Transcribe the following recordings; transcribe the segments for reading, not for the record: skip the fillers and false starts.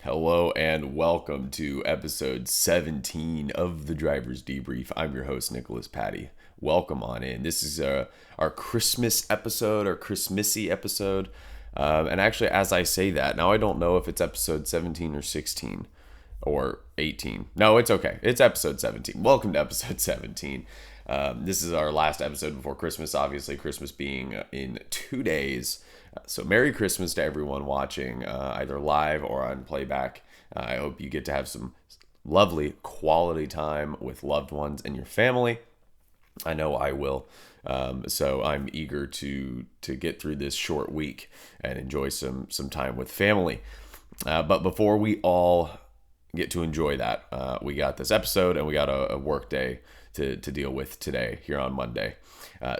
Hello and welcome to episode 17 of the Driver's Debrief. I'm your host, Nicholas Patty. Welcome on in. This is our Christmas episode, our Christmassy episode. And actually, as I say that, now I don't know if it's episode 17 or 16 or 18. No, it's okay. It's episode 17. Welcome to episode 17. This is our last episode before Christmas, obviously, Christmas being in 2 days. So Merry Christmas to everyone watching, either live or on playback. I hope you get to have some lovely quality time with loved ones and your family. I know I will. So I'm eager to get through this short week and enjoy some time with family. But before we all get to enjoy that, we got this episode and we got a work day to deal with today here on Monday.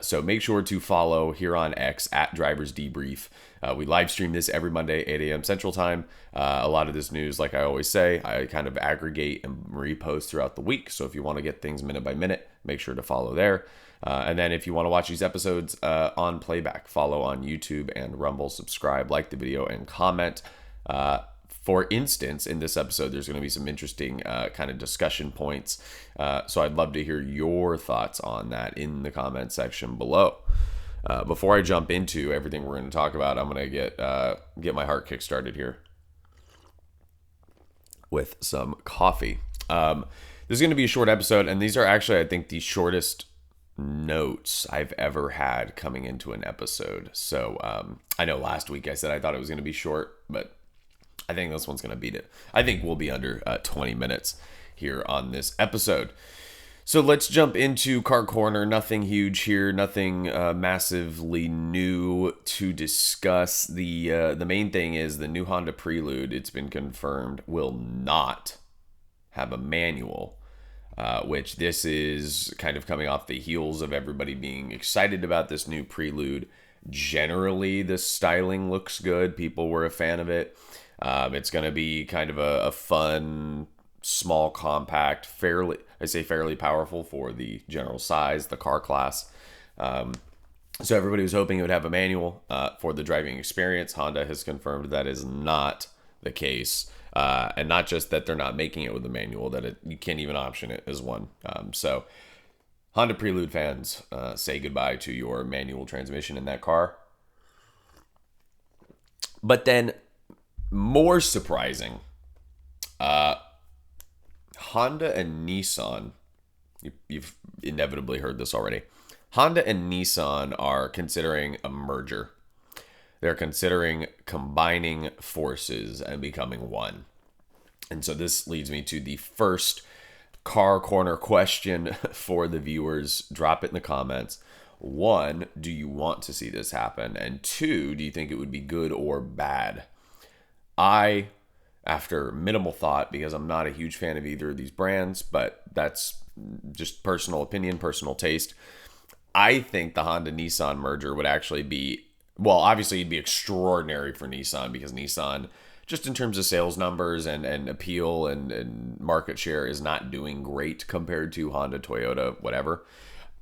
So make sure to follow here on X at Drivers Debrief. We live stream this every Monday, 8 a.m. Central Time. A lot of this news, like I always say, I kind of aggregate and repost throughout the week. So if you want to get things minute by minute, make sure to follow there. And then if you want to watch these episodes on playback, follow on YouTube and Rumble, subscribe, like the video, and comment. For instance, in this episode, there's going to be some interesting kind of discussion points. So I'd love to hear your thoughts on that in the comment section below. Before I jump into everything we're going to talk about, I'm going to get my heart kick started here with some coffee. This is going to be a short episode, and these are actually, I think, the shortest notes I've ever had coming into an episode. So I know last week I said I thought it was going to be short, but I think this one's going to beat it. I think we'll be under 20 minutes here on this episode. So let's jump into Car Corner. Nothing huge here. Nothing massively new to discuss. The main thing is the new Honda Prelude, it's been confirmed, will not have a manual. Which this is kind of coming off the heels of everybody being excited about this new Prelude. Generally, the styling looks good. People were a fan of it. It's going to be kind of a fun, small, compact, fairly powerful for the general size, the car class. So everybody was hoping it would have a manual for the driving experience. Honda has confirmed that is not the case. And not just that they're not making it with a manual, that you can't even option it as one. So Honda Prelude fans, say goodbye to your manual transmission in that car. But then, more surprising, Honda and Nissan, you've inevitably heard this already. Honda and Nissan are considering a merger. They're considering combining forces and becoming one. And so this leads me to the first Car Corner question for the viewers. Drop it in the comments. 1, do you want to see this happen? And 2, do you think it would be good or bad? I, after minimal thought, because I'm not a huge fan of either of these brands, but that's just personal opinion, personal taste, I think the Honda-Nissan merger would actually be, well, obviously it'd be extraordinary for Nissan, because Nissan, just in terms of sales numbers and appeal and market share, is not doing great compared to Honda, Toyota, whatever.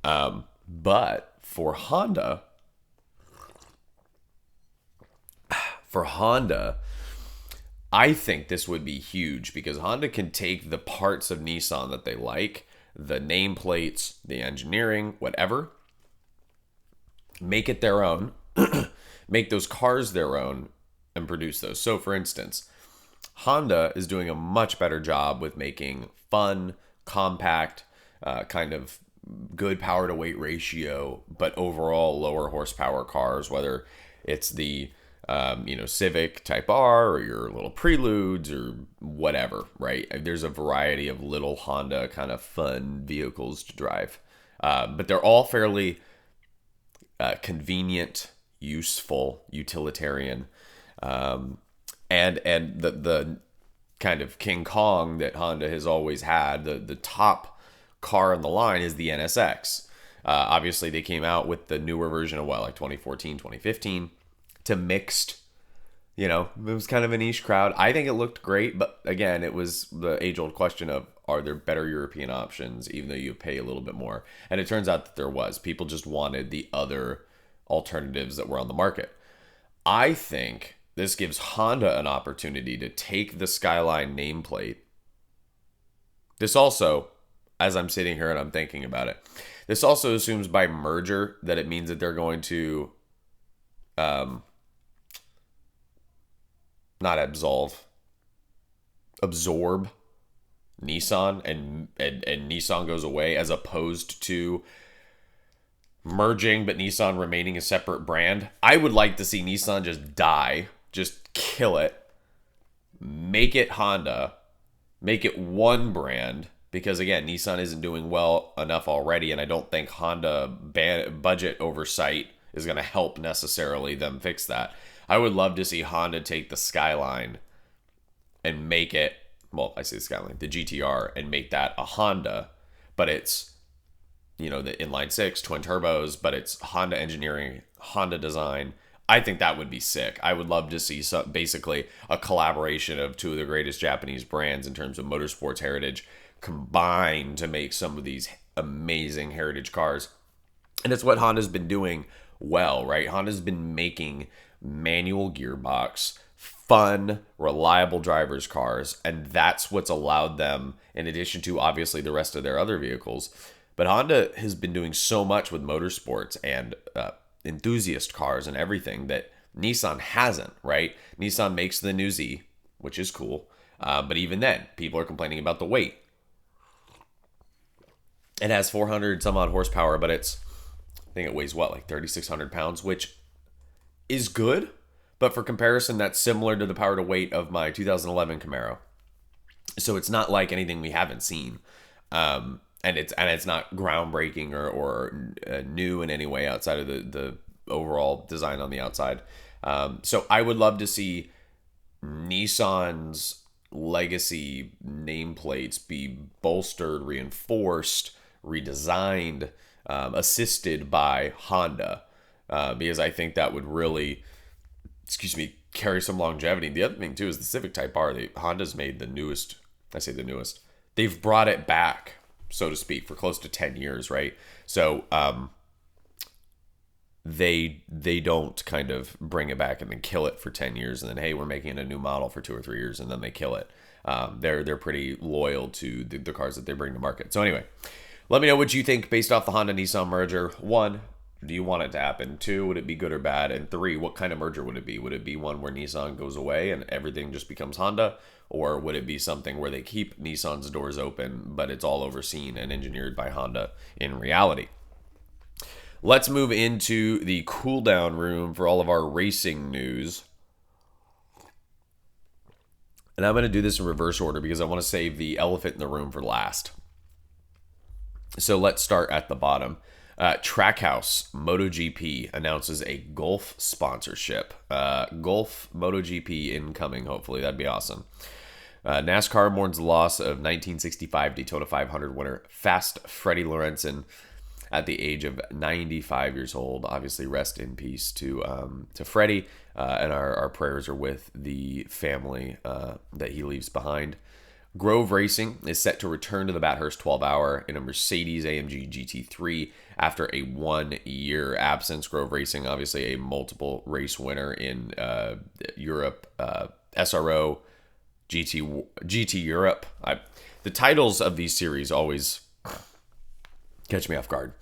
But for Honda, I think this would be huge, because Honda can take the parts of Nissan that they like, the nameplates, the engineering, whatever, make it their own, make those cars their own, and produce those. So for instance, Honda is doing a much better job with making fun, compact, kind of good power to weight ratio, but overall lower horsepower cars, whether it's the Civic Type R or your little Preludes or whatever, right? There's a variety of little Honda kind of fun vehicles to drive. But they're all fairly convenient, useful, utilitarian. And the kind of King Kong that Honda has always had, the top car on the line is the NSX. Obviously, they came out with the newer version of like 2014, 2015. To mixed, it was kind of a niche crowd. I think it looked great, but again, it was the age-old question of, are there better European options, even though you pay a little bit more? And it turns out that there was. People just wanted the other alternatives that were on the market. I think this gives Honda an opportunity to take the Skyline nameplate. This also, as I'm sitting here and I'm thinking about it, this also assumes by merger that it means that they're going to not absorb Nissan and Nissan goes away, as opposed to merging but Nissan remaining a separate brand. I would like to see Nissan just die, just kill it, make it Honda, make it one brand, because again, Nissan isn't doing well enough already, and I don't think Honda budget oversight is going to help necessarily them fix that. I would love to see Honda take the Skyline and make it, well, I say the Skyline, the GTR, and make that a Honda, but it's, the inline six, twin turbos, but it's Honda engineering, Honda design. I think that would be sick. I would love to see basically a collaboration of two of the greatest Japanese brands in terms of motorsports heritage combined to make some of these amazing heritage cars. And it's what Honda's been doing well, right? Honda's been making manual gearbox, fun, reliable drivers' cars, and that's what's allowed them, in addition to obviously the rest of their other vehicles. But Honda has been doing so much with motorsports and enthusiast cars and everything that Nissan hasn't, right? Nissan makes the new Z, which is cool, but even then, people are complaining about the weight. It has 400 some odd horsepower, but I think it weighs like 3,600 pounds, which is good, but for comparison, that's similar to the power to weight of my 2011 Camaro. So it's not like anything we haven't seen, and it's not groundbreaking or new in any way outside of the overall design on the outside. So I would love to see Nissan's legacy nameplates be bolstered, reinforced, redesigned, assisted by Honda. Because I think that would really, carry some longevity. The other thing too is the Civic Type R. Honda's made the newest. I say the newest. They've brought it back, so to speak, for close to 10 years, right? So they don't kind of bring it back and then kill it for 10 years, and then hey, we're making a new model for 2 or 3 years, and then they kill it. They're pretty loyal to the cars that they bring to market. So anyway, let me know what you think based off the Honda-Nissan merger. 1, do you want it to happen? 2, would it be good or bad? And 3, what kind of merger would it be? Would it be one where Nissan goes away and everything just becomes Honda? Or would it be something where they keep Nissan's doors open, but it's all overseen and engineered by Honda in reality? Let's move into the cool down room for all of our racing news. And I'm going to do this in reverse order because I want to save the elephant in the room for last. So let's start at the bottom. Trackhouse MotoGP announces a Gulf sponsorship. Gulf MotoGP incoming, hopefully. That'd be awesome. NASCAR mourns the loss of 1965 Daytona 500 winner Fast Freddie Lorenzen at the age of 95 years old. Obviously, rest in peace to Freddie, and our prayers are with the family that he leaves behind. Grove Racing is set to return to the Bathurst 12-hour in a Mercedes-AMG GT3 after a 1-year absence. Grove Racing, obviously a multiple race winner in Europe, SRO, GT Europe. The titles of these series always catch me off guard.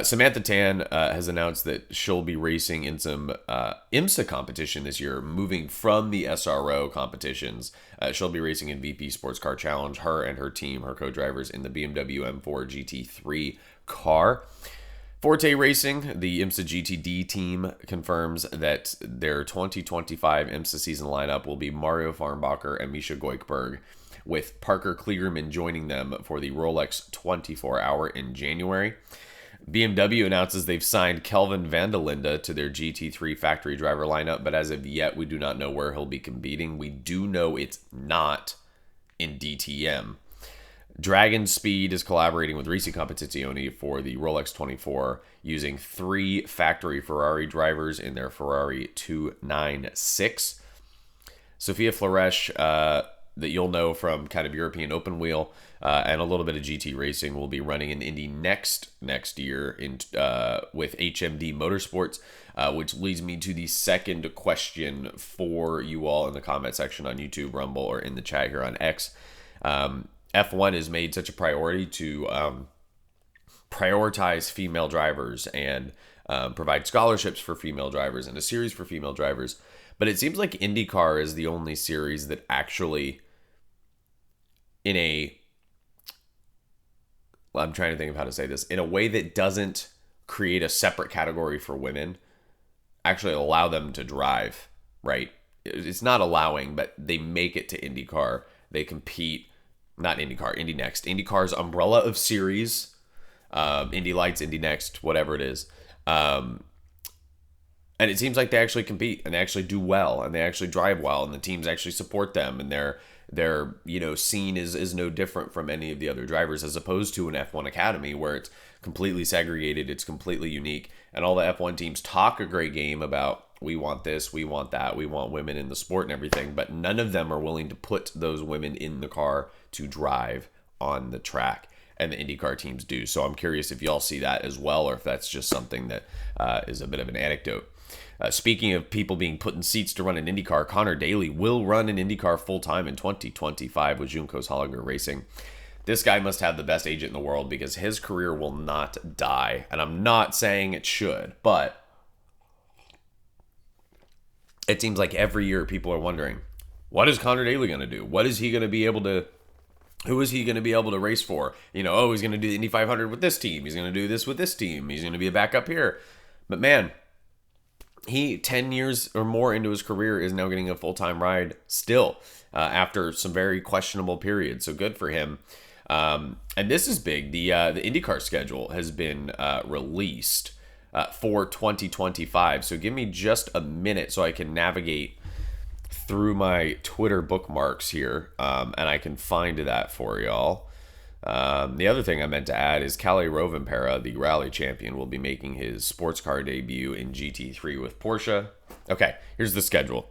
Samantha Tan has announced that she'll be racing in some IMSA competition this year, moving from the SRO competitions. She'll be racing in VP Sports Car Challenge, her and her team, her co-drivers, in the BMW M4 GT3 car. Forte Racing, the IMSA GTD team, confirms that their 2025 IMSA season lineup will be Mario Farnbacher and Misha Goikberg, with Parker Kligerman joining them for the Rolex 24-hour in January. BMW announces they've signed Kelvin van der Linde to their GT3 factory driver lineup, but as of yet, we do not know where he'll be competing. We do know it's not in DTM. Dragon Speed is collaborating with Risi Competizione for the Rolex 24, using 3 factory Ferrari drivers in their Ferrari 296. Sophia Floresh that you'll know from kind of European open wheel and a little bit of GT racing will be running in Indy next year with HMD Motorsports, which leads me to the second question for you all in the comment section on YouTube, Rumble, or in the chat here on X. F1 has made such a priority to prioritize female drivers and provide scholarships for female drivers and a series for female drivers. But it seems like IndyCar is the only series that actually, I'm trying to think of how to say this, in a way that doesn't create a separate category for women, actually allow them to drive, right? It's not allowing, but they make it to IndyCar. They compete, not IndyCar, Indy Next. IndyCar's umbrella of series, Indy Lights, Indy Next, whatever it is. And it seems like they actually compete and they actually do well and they actually drive well and the teams actually support them and their scene is no different from any of the other drivers, as opposed to an F1 Academy where it's completely segregated, it's completely unique, and all the F1 teams talk a great game about we want this, we want that, we want women in the sport and everything, but none of them are willing to put those women in the car to drive on the track. And the IndyCar teams do. So I'm curious if y'all see that as well, or if that's just something that is a bit of an anecdote. Speaking of people being put in seats to run an IndyCar, Connor Daly will run an IndyCar full-time in 2025 with Juncos Hollinger Racing. This guy must have the best agent in the world because his career will not die. And I'm not saying it should, but it seems like every year people are wondering, what is Connor Daly going to do? What is he going to be able to... Who is he going to be able to race for? He's going to do the Indy 500 with this team. He's going to do this with this team. He's going to be a backup here. But man, he 10 years or more into his career is now getting a full-time ride still after some very questionable periods. So good for him. And this is big. The IndyCar schedule has been released for 2025. So give me just a minute so I can navigate through my Twitter bookmarks here, and I can find that for y'all. The other thing I meant to add is Kalle Rovanperä, the rally champion, will be making his sports car debut in GT3 with Porsche. Okay, here's the schedule.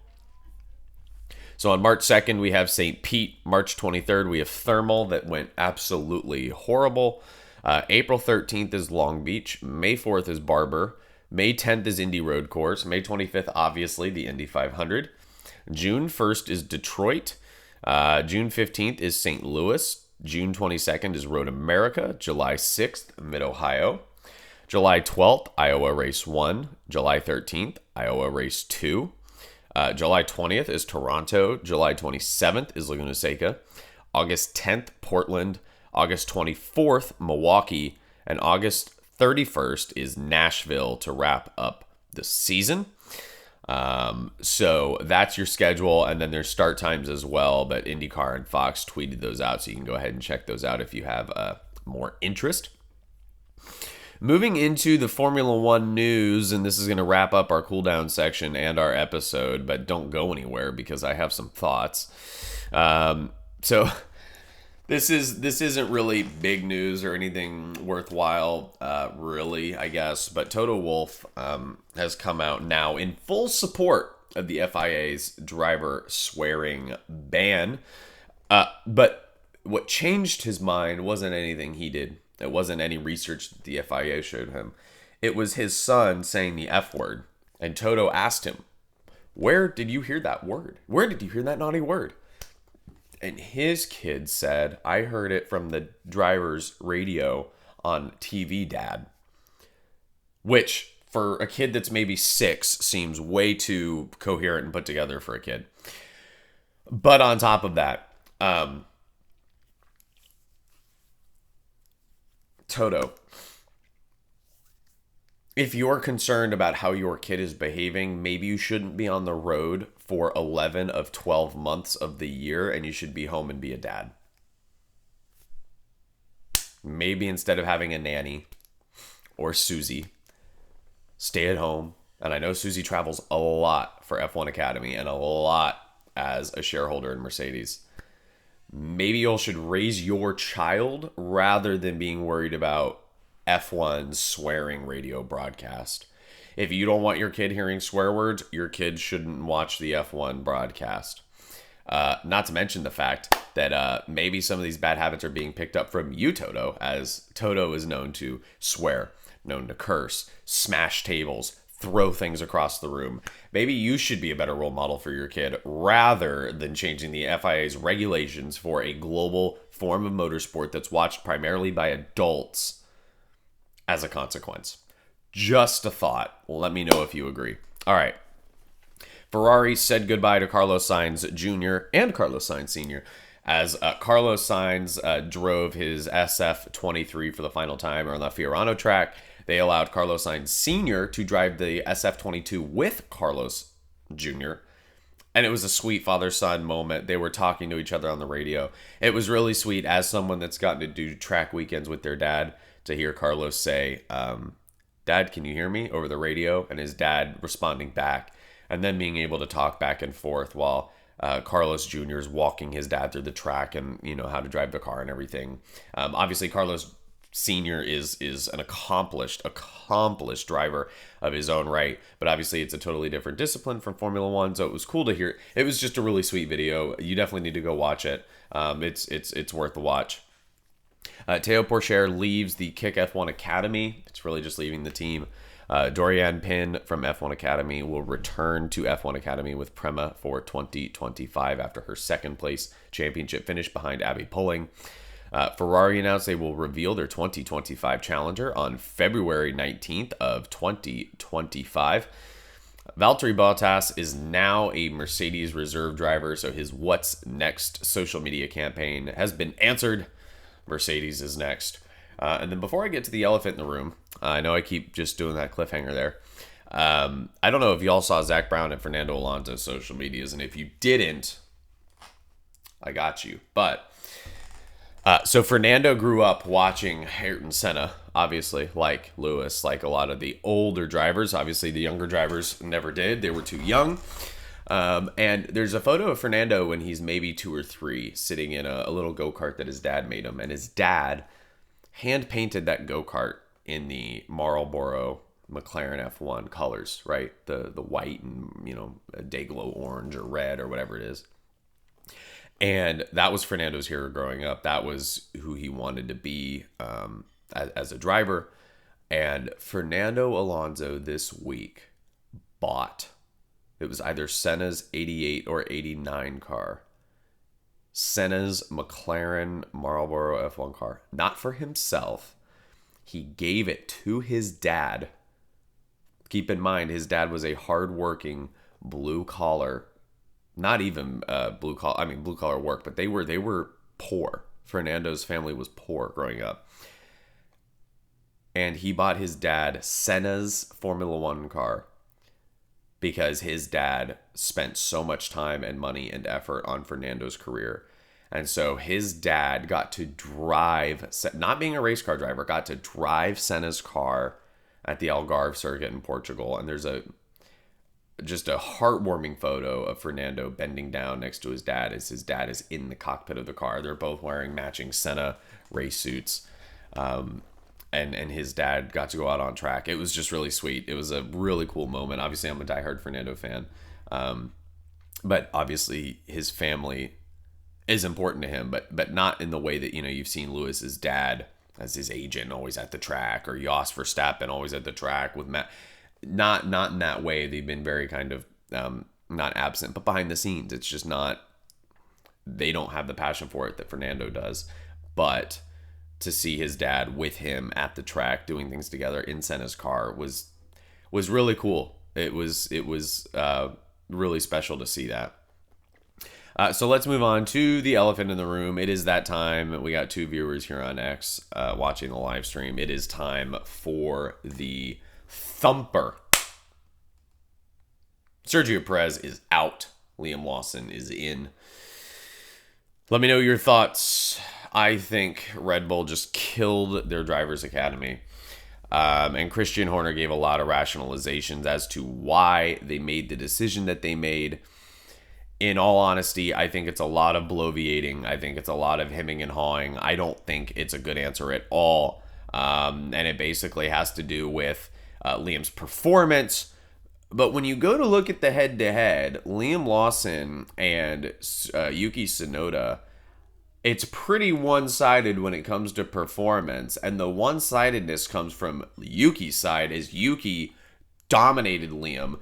So on March 2nd, we have St. Pete. March 23rd, we have Thermal that went absolutely horrible. April 13th is Long Beach. May 4th is Barber. May 10th is Indy Road Course. May 25th, obviously, the Indy 500. June 1st is Detroit. June 15th is St. Louis. June 22nd is Road America. July 6th, Mid-Ohio. July 12th, Iowa Race 1. July 13th, Iowa Race 2. July 20th is Toronto. July 27th is Laguna Seca. August 10th, Portland. August 24th, Milwaukee. And August 31st is Nashville to wrap up the season. So that's your schedule, and then there's start times as well, but IndyCar and Fox tweeted those out, so you can go ahead and check those out if you have more interest. Moving into the Formula One news, and this is going to wrap up our cooldown section and our episode, but don't go anywhere because I have some thoughts. So this isn't really big news or anything worthwhile, really, I guess. But Toto Wolff has come out now in full support of the FIA's driver swearing ban. But what changed his mind wasn't anything he did. It wasn't any research that the FIA showed him. It was his son saying the F word. And Toto asked him, "Where did you hear that word? Where did you hear that naughty word?" And his kid said, "I heard it from the driver's radio on TV, Dad." Which, for a kid that's maybe 6, seems way too coherent and put together for a kid. But on top of that, Toto, if you're concerned about how your kid is behaving, maybe you shouldn't be on the road for 11 of 12 months of the year, and you should be home and be a dad. Maybe instead of having a nanny or Susie, stay at home. And I know Susie travels a lot for F1 Academy and a lot as a shareholder in Mercedes. Maybe you should raise your child rather than being worried about F1's swearing radio broadcast. If you don't want your kid hearing swear words, your kid shouldn't watch the F1 broadcast. Not to mention the fact that maybe some of these bad habits are being picked up from you, Toto, as Toto is known to swear, known to curse, smash tables, throw things across the room. Maybe you should be a better role model for your kid rather than changing the FIA's regulations for a global form of motorsport that's watched primarily by adults as a consequence. Just a thought. Let me know if you agree. All right. Ferrari said goodbye to Carlos Sainz Jr. and Carlos Sainz Sr. as Carlos Sainz drove his SF23 for the final time on the Fiorano track. They allowed Carlos Sainz Sr. to drive the SF22 with Carlos Jr., and it was a sweet father-son moment. They were talking to each other on the radio. It was really sweet as someone that's gotten to do track weekends with their dad to hear Carlos say, "Dad, can you hear me?" over the radio, and his dad responding back, and then being able to talk back and forth while Carlos Jr. is walking his dad through the track and, how to drive the car and everything. Obviously, Carlos Sr. is an accomplished driver of his own right, but obviously it's a totally different discipline from Formula One, so it was cool to hear. It was just a really sweet video. You definitely need to go watch it. It's worth the watch. Teo Pourchaire leaves the Kick F1 Academy. It's really just leaving the team. Dorian Pin from F1 Academy will return to F1 Academy with Prema for 2025 after her second place championship finish behind Abby Pulling. Ferrari announced they will reveal their 2025 challenger on February 19th of 2025. Valtteri Bottas is now a Mercedes reserve driver, so his What's Next social media campaign has been answered. Mercedes is next. And then before I get to the elephant in the room, I know I keep just doing that cliffhanger there. I don't know if y'all saw Zach Brown and Fernando Alonso's social medias, and if you didn't, I got you. But so Fernando grew up watching Ayrton Senna, obviously, like Lewis, like a lot of the older drivers. Obviously, the younger drivers never did. They were too young. And there's a photo of Fernando when he's maybe 2 or 3 sitting in a little go-kart that his dad made him. And his dad hand-painted that go-kart in the Marlboro McLaren F1 colors, right? The white and, a day-glow orange or red or whatever it is. And that was Fernando's hero growing up. That was who he wanted to be as a driver. And Fernando Alonso this week bought, it was either Senna's 88 or 89 car, Senna's McLaren Marlboro F1 car. Not for himself. He gave it to his dad. Keep in mind, his dad was a hardworking blue-collar, not even blue-collar work, but they were poor. Fernando's family was poor growing up. And he bought his dad Senna's Formula One car because his dad spent so much time and money and effort on Fernando's career. And so his dad got to drive, not being a race car driver, got to drive Senna's car at the Algarve circuit in Portugal. And there's just a heartwarming photo of Fernando bending down next to his dad as his dad is in the cockpit of the car. They're both wearing matching Senna race suits. And his dad got to go out on track. It was just really sweet. It was a really cool moment. Obviously, I'm a diehard Fernando fan. But obviously, his family is important to him, but not in the way that, you've seen Lewis's dad as his agent always at the track, or Jos Verstappen always at the track with Matt. Not in that way. They've been very kind of not absent, but behind the scenes. It's just not, they don't have the passion for it that Fernando does. But to see his dad with him at the track doing things together in Senna's car was really cool. It was really special to see that. So let's move on to the elephant in the room. It is that time. We got 2 viewers here on X watching the live stream. It is time for the thumper. Sergio Perez is out. Liam Lawson is in. Let me know your thoughts. I think Red Bull just killed their drivers' academy. And Christian Horner gave a lot of rationalizations as to why they made the decision that they made. In all honesty, I think it's a lot of bloviating. I think it's a lot of hemming and hawing. I don't think it's a good answer at all. And it basically has to do with Liam's performance But when you go to look at the head-to-head, Liam Lawson and Yuki Tsunoda, it's pretty one-sided when it comes to performance. And the one-sidedness comes from Yuki's side, as Yuki dominated Liam,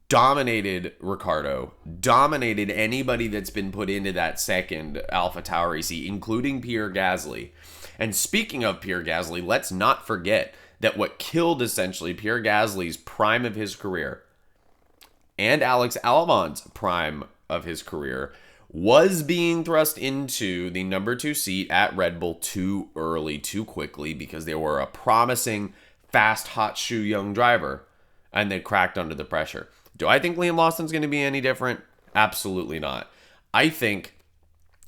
dominated Ricardo, dominated anybody that's been put into that second AlphaTauri seat, including Pierre Gasly. And speaking of Pierre Gasly, let's not forget that what killed essentially Pierre Gasly's prime of his career and Alex Albon's prime of his career was being thrust into the number 2 seat at Red Bull too early, too quickly, because they were a promising, fast, hot shoe young driver, and they cracked under the pressure. Do I think Liam Lawson's going to be any different? Absolutely not. I think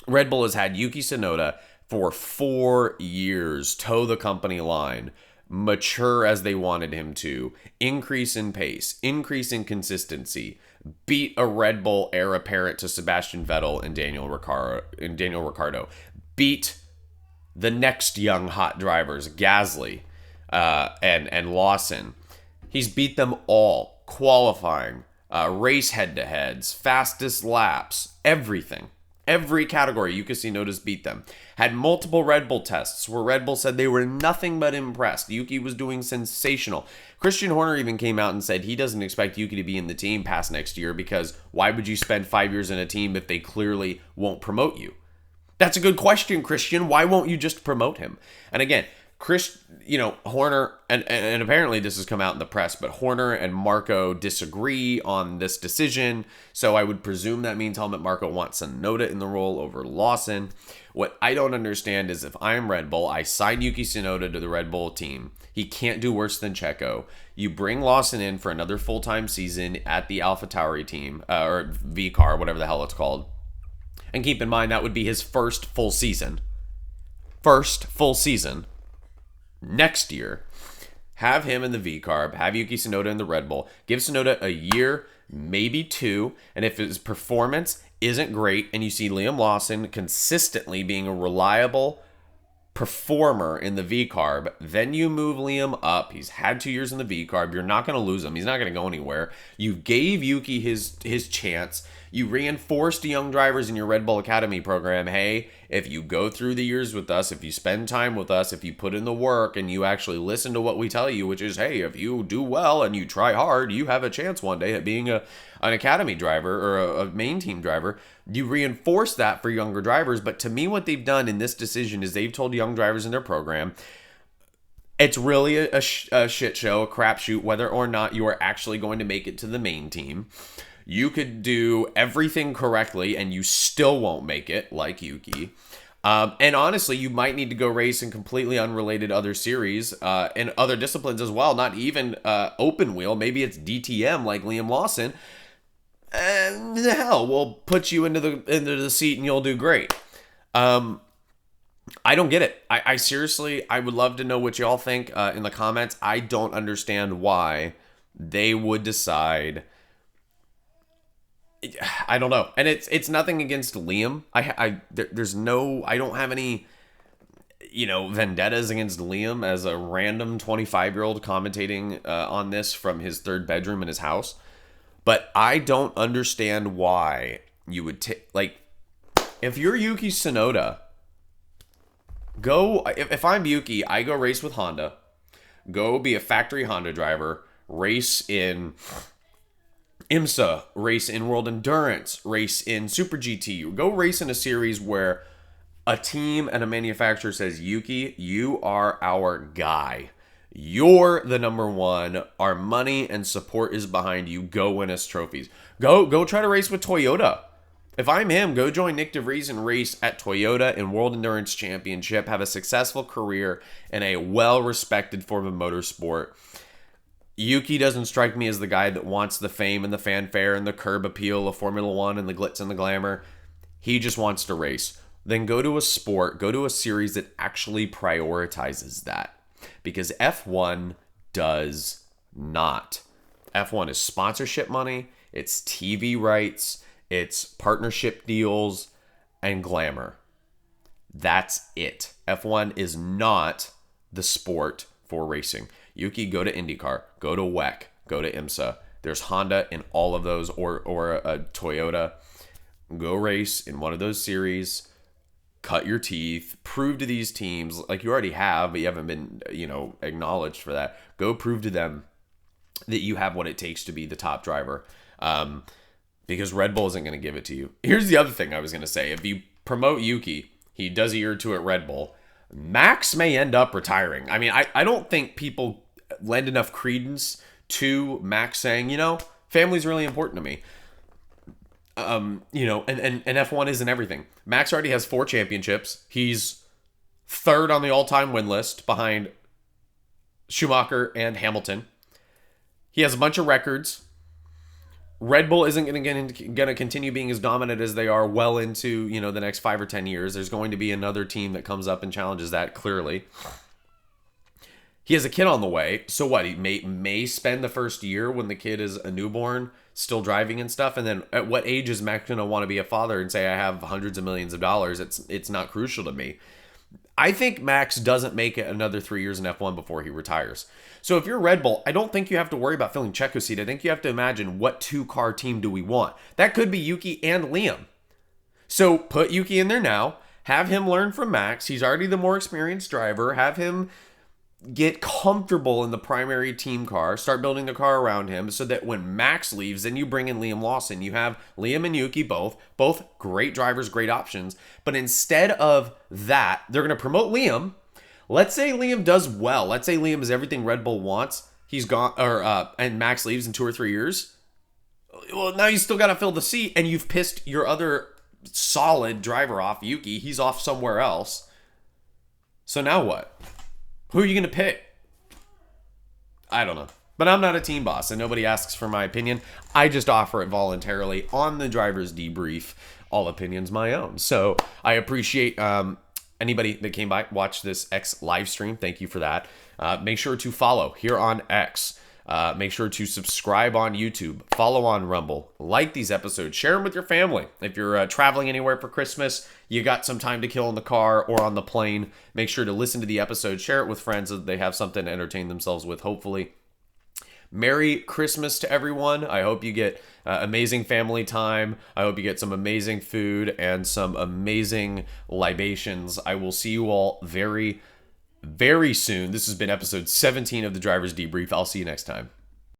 Red Bull has had Yuki Tsunoda for 4 years toe the company line, mature as they wanted him to, increase in pace, increase in consistency, beat a Red Bull heir apparent to Sebastian Vettel and Daniel Ricciardo, beat the next young hot drivers, Gasly and Lawson. He's beat them all, qualifying, race head-to-heads, fastest laps, everything. Every category, Yuki Tsunoda's beat them. Had multiple Red Bull tests where Red Bull said they were nothing but impressed. Yuki was doing sensational. Christian Horner even came out and said he doesn't expect Yuki to be in the team past next year, because why would you spend 5 years in a team if they clearly won't promote you? That's a good question, Christian. Why won't you just promote him? And again, Horner, and apparently this has come out in the press, but Horner and Marco disagree on this decision. So I would presume that means Helmut Marko wants Tsunoda in the role over Lawson. What I don't understand is, if I'm Red Bull, I sign Yuki Tsunoda to the Red Bull team. He can't do worse than Checo. You bring Lawson in for another full-time season at the AlphaTauri team, or V-Car, whatever the hell it's called. And keep in mind, that would be his first full season. Next year. Have him in the V-Carb, have Yuki Tsunoda in the Red Bull, give Tsunoda a year, maybe 2, and if his performance isn't great and you see Liam Lawson consistently being a reliable performer in the V-Carb, then you move Liam up. He's had 2 years in the V-Carb. You're not going to lose him. He's not going to go anywhere. You gave Yuki his chance. You reinforced the young drivers in your Red Bull Academy program. Hey, if you go through the years with us, if you spend time with us, if you put in the work and you actually listen to what we tell you, which is, hey, if you do well and you try hard, you have a chance one day at being an Academy driver or a main team driver. You reinforce that for younger drivers. But to me, what they've done in this decision is they've told young drivers in their program, it's really a shit show, a crapshoot, whether or not you are actually going to make it to the main team. You could do everything correctly and you still won't make it, like Yuki. And honestly, you might need to go race in completely unrelated other series and other disciplines as well. Not even open wheel. Maybe it's DTM like Liam Lawson. And hell, we'll put you into the seat and you'll do great. I don't get it. I seriously, I would love to know what y'all think in the comments. I don't understand why they would decide. I don't know. And it's nothing against Liam. I don't have any, vendettas against Liam as a random 25-year-old commentating on this from his third bedroom in his house. But I don't understand why you would if you're Yuki Tsunoda, if I'm Yuki, I go race with Honda, go be a factory Honda driver, race in IMSA, race in World Endurance, race in Super GT. Go race in a series where a team and a manufacturer says, Yuki, you are our guy. You're the number one. Our money and support is behind you. Go win us trophies. Go try to race with Toyota. If I'm him, go join Nick DeVries and race at Toyota in World Endurance Championship. Have a successful career in a well-respected form of motorsport. Yuki doesn't strike me as the guy that wants the fame and the fanfare and the curb appeal of Formula One and the glitz and the glamour. He just wants to race. Then go to a sport, go to a series that actually prioritizes that. Because F1 does not. F1 is sponsorship money, it's TV rights, it's partnership deals, and glamour. That's it. F1 is not the sport for racing. Yuki, go to Indycar, go to WEC, go to IMSA. There's Honda in all of those, or a Toyota. Go race in one of those series. Cut your teeth. Prove to these teams, like you already have, but you haven't been, acknowledged for that. Go prove to them that you have what it takes to be the top driver. Because Red Bull isn't going to give it to you. Here's the other thing I was going to say. If you promote Yuki, he does a year or two at Red Bull, Max may end up retiring. I mean, I don't think people lend enough credence to Max saying, family's really important to me. And F1 isn't everything. Max already has 4 championships. He's third on the all-time win list behind Schumacher and Hamilton. He has a bunch of records. Red Bull isn't going to continue being as dominant as they are well into, the next 5 or 10 years. There's going to be another team that comes up and challenges that, clearly. He has a kid on the way. So what? He may spend the first year when the kid is a newborn still driving and stuff. And then at what age is Max going to want to be a father and say, I have hundreds of millions of dollars? It's not crucial to me. I think Max doesn't make it another 3 years in F1 before he retires. So if you're Red Bull, I don't think you have to worry about filling Checo's seat. I think you have to imagine, what 2-car team do we want? That could be Yuki and Liam. So put Yuki in there now. Have him learn from Max. He's already the more experienced driver. Have him get comfortable in the primary team car. Start building the car around him so that when Max leaves, then you bring in Liam Lawson. You have Liam and Yuki both great drivers, great options. But instead of that, they're going to promote Liam. Let's say Liam does well. Let's say Liam is everything Red Bull wants. He's gone, and Max leaves in 2 or 3 years. Well, now you still got to fill the seat, and you've pissed your other solid driver off, Yuki. He's off somewhere else. So now what? Who are you going to pick? I don't know. But I'm not a team boss, and nobody asks for my opinion. I just offer it voluntarily on the driver's debrief. All opinions my own. So I appreciate anybody that came by, watch this X live stream. Thank you for that. Make sure to follow here on X. Make sure to subscribe on YouTube. Follow on Rumble. Like these episodes. Share them with your family. If you're traveling anywhere for Christmas, you got some time to kill in the car or on the plane, make sure to listen to the episode. Share it with friends so that they have something to entertain themselves with, hopefully. Merry Christmas to everyone. I hope you get amazing family time. I hope you get some amazing food and some amazing libations. I will see you all very, very soon. This has been episode 17 of the Driver's Debrief. I'll see you next time.